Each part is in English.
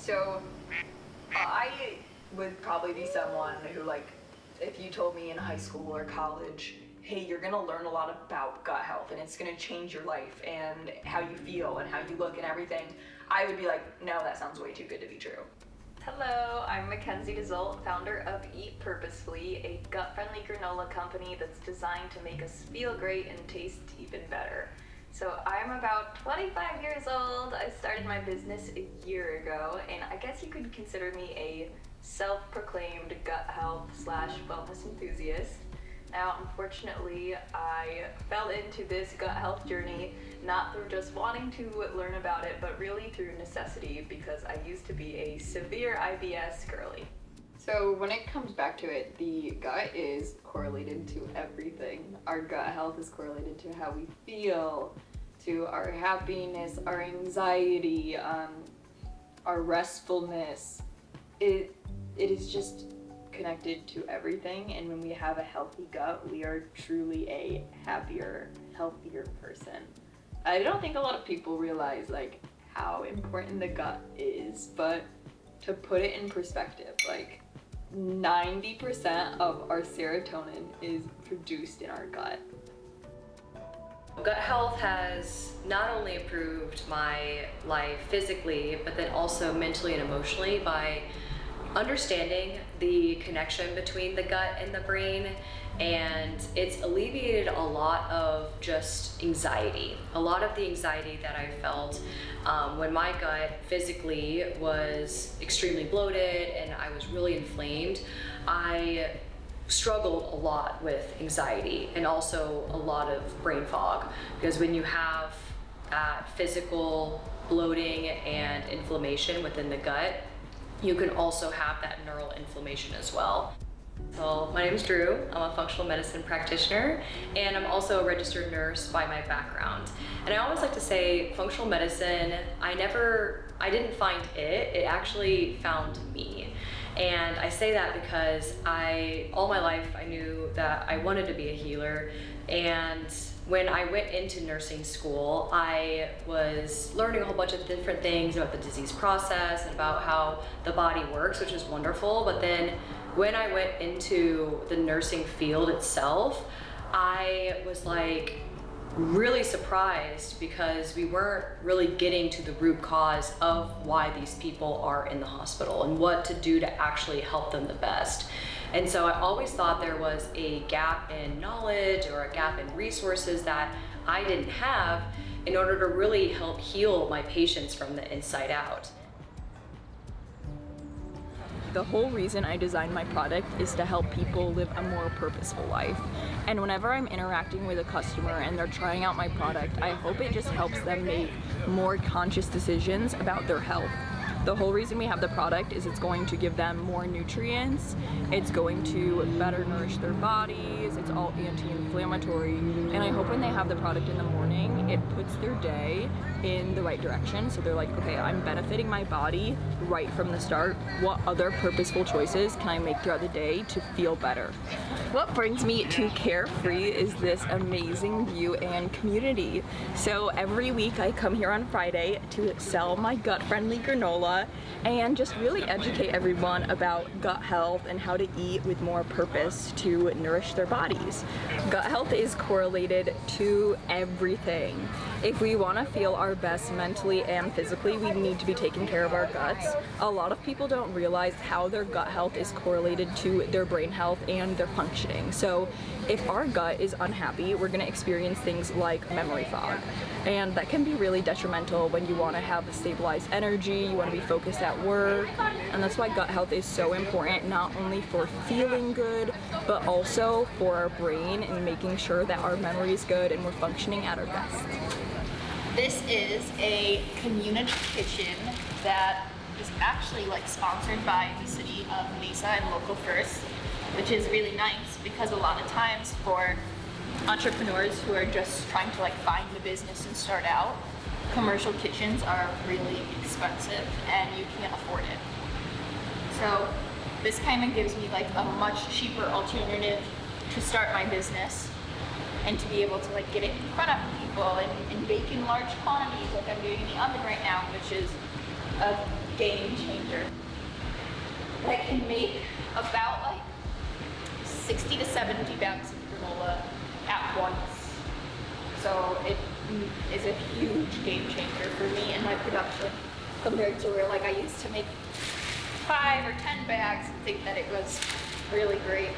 So I would probably be someone who, like, if you told me in high school or college, hey, you're gonna learn a lot about gut health and it's gonna change your life and how you feel and how you look and everything, I would be like, no, that sounds way too good to be true. Hello, I'm Mackenzie DeZolt, founder of Eat Purposefully, a gut-friendly granola company that's designed to make us feel great and taste even better. So I'm about 25 years old. I started my business a year ago, and I guess you could consider me a self-proclaimed gut health / wellness enthusiast. Now, unfortunately, I fell into this gut health journey not through just wanting to learn about it, but really through necessity, because I used to be a severe IBS girly. So when it comes back to it, the gut is correlated to everything. Our gut health is correlated to how we feel, to our happiness, our anxiety, our restfulness. It is just connected to everything, and when we have a healthy gut, we are truly a happier, healthier person. I don't think a lot of people realize like how important the gut is, but to put it in perspective, like 90% of our serotonin is produced in our gut. Gut health has not only improved my life physically, but then also mentally and emotionally by understanding the connection between the gut and the brain, and it's alleviated a lot of just anxiety. A lot of the anxiety that I felt when my gut physically was extremely bloated and I was really inflamed, I struggled a lot with anxiety and also a lot of brain fog, because when you have physical bloating and inflammation within the gut, you can also have that neural inflammation as well. So my name is Drew. I'm a functional medicine practitioner, and I'm also a registered nurse by my background. And I always like to say functional medicine, I didn't find it, it actually found me. And I say that because all my life I knew that I wanted to be a healer, and when I went into nursing school, I was learning a whole bunch of different things about the disease process and about how the body works, which is wonderful. But then when I went into the nursing field itself, I was like really surprised because we weren't really getting to the root cause of why these people are in the hospital and what to do to actually help them the best. And so I always thought there was a gap in knowledge or a gap in resources that I didn't have in order to really help heal my patients from the inside out. The whole reason I designed my product is to help people live a more purposeful life. And whenever I'm interacting with a customer and they're trying out my product, I hope it just helps them make more conscious decisions about their health. The whole reason we have the product is it's going to give them more nutrients, it's going to better nourish their bodies, it's all anti-inflammatory, and I hope when they have the product in the morning, it puts their day in the right direction. So they're like, okay, I'm benefiting my body right from the start. What other purposeful choices can I make throughout the day to feel better? What brings me to Carefree is this amazing view and community. So every week I come here on Friday to sell my gut-friendly granola and just really educate everyone about gut health and how to eat with more purpose to nourish their bodies. Gut health is correlated to everything. If we want to feel our best mentally and physically, we need to be taking care of our guts. A lot of people don't realize how their gut health is correlated to their brain health and their functioning. So if our gut is unhappy, we're going to experience things like memory fog. And that can be really detrimental when you want to have a stabilized energy, you want to be focused at work. And that's why gut health is so important, not only for feeling good, but also for our brain and making sure that our memory is good and we're functioning at our best. This is a community kitchen that is actually sponsored by the city of Mesa and Local First, which is really nice because a lot of times for entrepreneurs who are just trying to find the business and start out, commercial kitchens are really expensive and you can't afford it. So this kind of gives me a much cheaper alternative to start my business and to be able to get it in front of people and bake in large quantities like I'm doing in the oven right now, which is a game changer. I can make about like 60 to 70 bags of granola at once. So it is a huge game changer for me in my production compared to where like I used to make 5 or 10 bags and think that it was really great.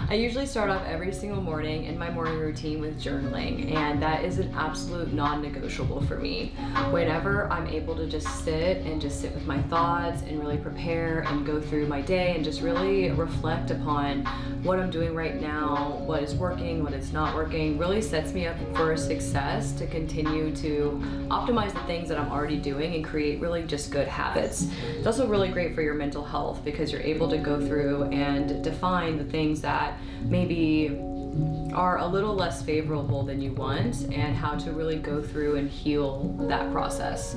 I usually start off every single morning in my morning routine with journaling, and that is an absolute non-negotiable for me. Whenever I'm able to just sit with my thoughts and really prepare and go through my day and just really reflect upon what I'm doing right now, what is working, what is not working, really sets me up for success to continue to optimize the things that I'm already doing and create really just good habits. It's also really great for your mental health because you're able to go through and define the things that maybe are a little less favorable than you want and how to really go through and heal that process.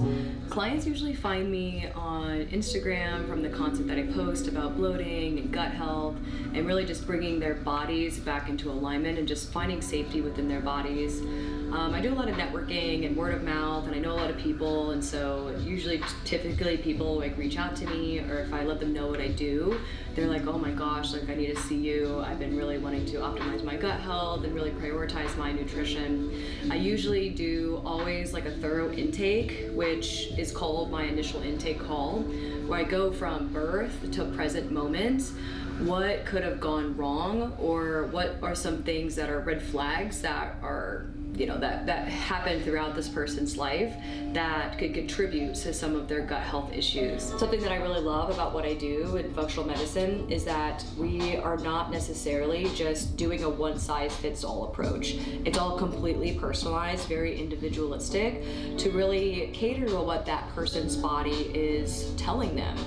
Clients usually find me on Instagram from the content that I post about bloating and gut health and really just bringing their bodies back into alignment and just finding safety within their bodies. I do a lot of networking and word of mouth, and I know a lot of people, and so usually typically people like reach out to me, or if I let them know what I do, they're like, oh my gosh, like I need to see you. I've been really wanting to optimize my gut health and really prioritize my nutrition. I usually do always like a thorough intake, which is called my initial intake call, where I go from birth to present moment. What could have gone wrong, or what are some things that are red flags that are that happen throughout this person's life that could contribute to some of their gut health issues. Something that I really love about what I do in functional medicine is that we are not necessarily just doing a one-size-fits-all approach. It's all completely personalized, very individualistic, to really cater to what that person's body is telling them.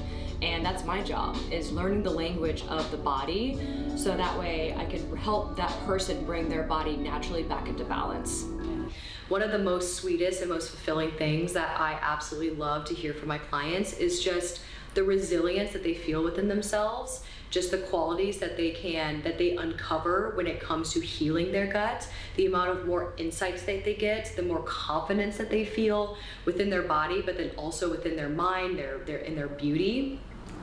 And that's my job, is learning the language of the body so that way I can help that person bring their body naturally back into balance. One of the most sweetest and most fulfilling things that I absolutely love to hear from my clients is just the resilience that they feel within themselves, just the qualities that they uncover when it comes to healing their gut, the amount of more insights that they get, the more confidence that they feel within their body, but then also within their mind, in their beauty,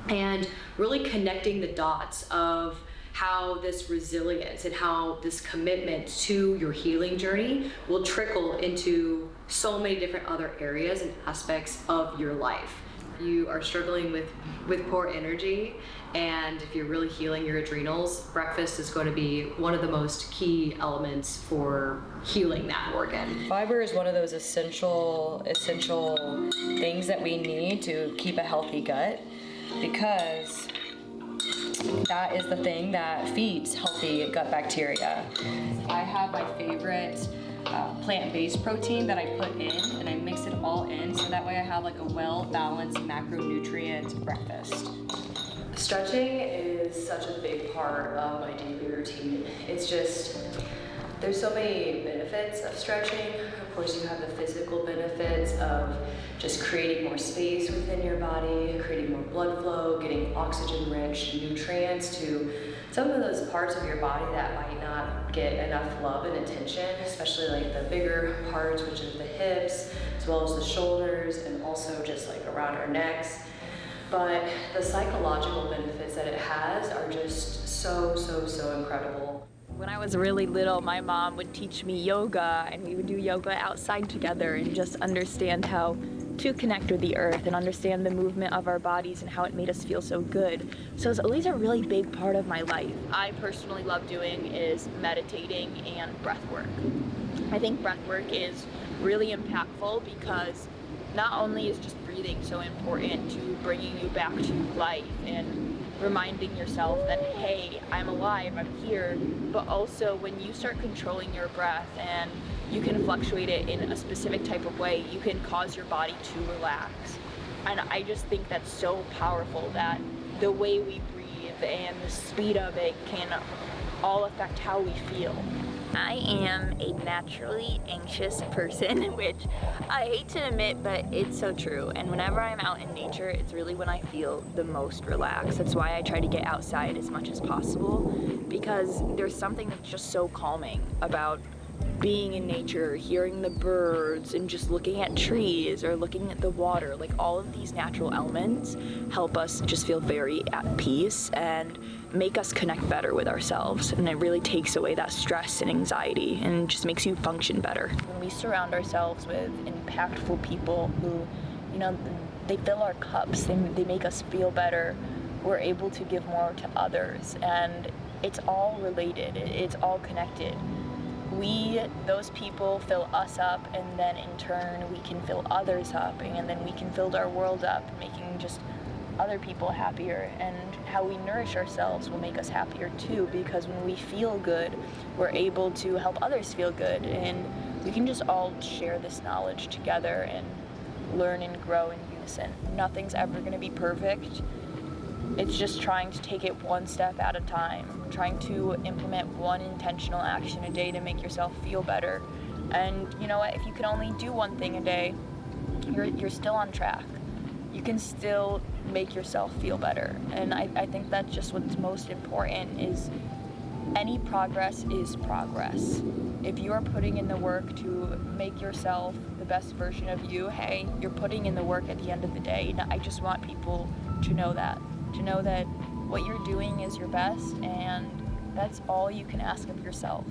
and really connecting the dots of how this resilience and how this commitment to your healing journey will trickle into so many different other areas and aspects of your life. You are struggling with poor energy, and if you're really healing your adrenals, breakfast is going to be one of the most key elements for healing that organ. Fiber is one of those essential things that we need to keep a healthy gut, because that is the thing that feeds healthy gut bacteria. I have my favorite plant-based protein that I put in, and I mix it all in so that way I have like a well-balanced macronutrient breakfast. Stretching is such a big part of my daily routine. It's just, there's so many benefits of stretching. Of course, you have the physical benefits of just creating more space within your body, creating more blood flow, getting oxygen-rich nutrients to some of those parts of your body that might not get enough love and attention, especially like the bigger parts, which is the hips, as well as the shoulders, and also just like around our necks. But the psychological benefits that it has are just so incredible. When I was really little, my mom would teach me yoga, and we would do yoga outside together and just understand how to connect with the earth and understand the movement of our bodies and how it made us feel so good. So it's always a really big part of my life. I personally love doing is meditating and breath work. I think breath work is really impactful because not only is just breathing so important to bringing you back to life and reminding yourself that, hey, I'm alive, I'm here, but also when you start controlling your breath and you can fluctuate it in a specific type of way, you can cause your body to relax. And I just think that's so powerful that the way we breathe and the speed of it can all affect how we feel. I am a naturally anxious person, which I hate to admit, but it's so true. And whenever I'm out in nature, it's really when I feel the most relaxed. That's why I try to get outside as much as possible, because there's something that's just so calming about being in nature, hearing the birds, and just looking at trees or looking at the water, like all of these natural elements help us just feel very at peace and make us connect better with ourselves. And it really takes away that stress and anxiety and just makes you function better. When we surround ourselves with impactful people who, you know, they fill our cups, they make us feel better, we're able to give more to others, and it's all related, it's all connected. Those people fill us up, and then in turn we can fill others up, and then we can fill our world up, making just other people happier. And how we nourish ourselves will make us happier too, because when we feel good, we're able to help others feel good, and we can just all share this knowledge together and learn and grow in unison. Nothing's ever going to be perfect. It's just trying to take it one step at a time, trying to implement one intentional action a day to make yourself feel better. And you know what, if you can only do one thing a day, you're still on track. You can still make yourself feel better. And I think that's just what's most important, is any progress is progress. If you are putting in the work to make yourself the best version of you, hey, you're putting in the work at the end of the day. And I just want people to know that what you're doing is your best, and that's all you can ask of yourself.